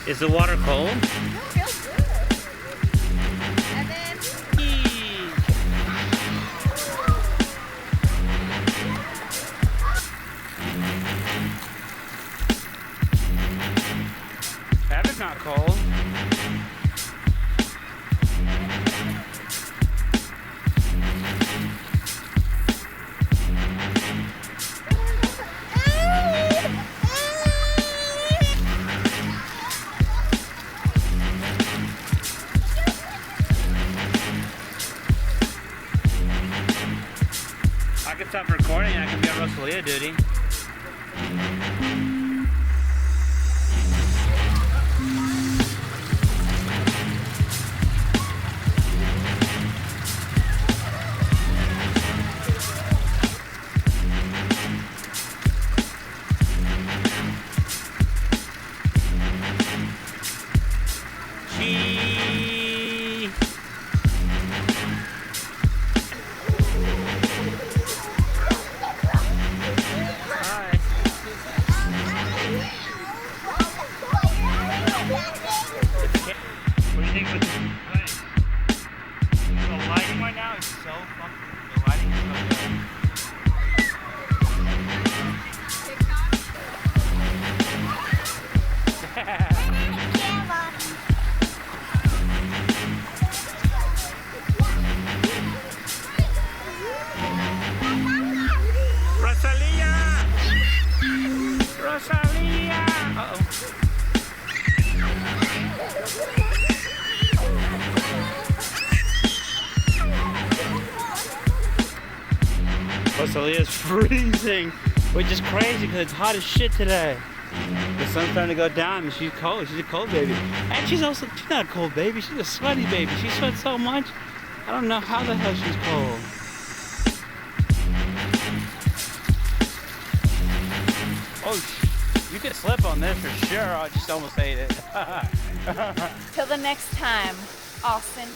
Is the water cold? It feels good. And then That is not cold. I can stop recording and I can be on Rosalia duty. Chee. Hi. What do you think of this place? The lighting right now is so fucking. The lighting is so good. Rosalia! Rosalia! Uh-oh. Rosalia's freezing, which is crazy because it's hot as shit today. The sun's starting to go down and she's cold. She's a cold baby. And she's not a cold baby. She's a sweaty baby. She sweats so much. I don't know how the hell she's cold. Oh, you could slip on this for sure. I just almost ate it. till the next time, Austin.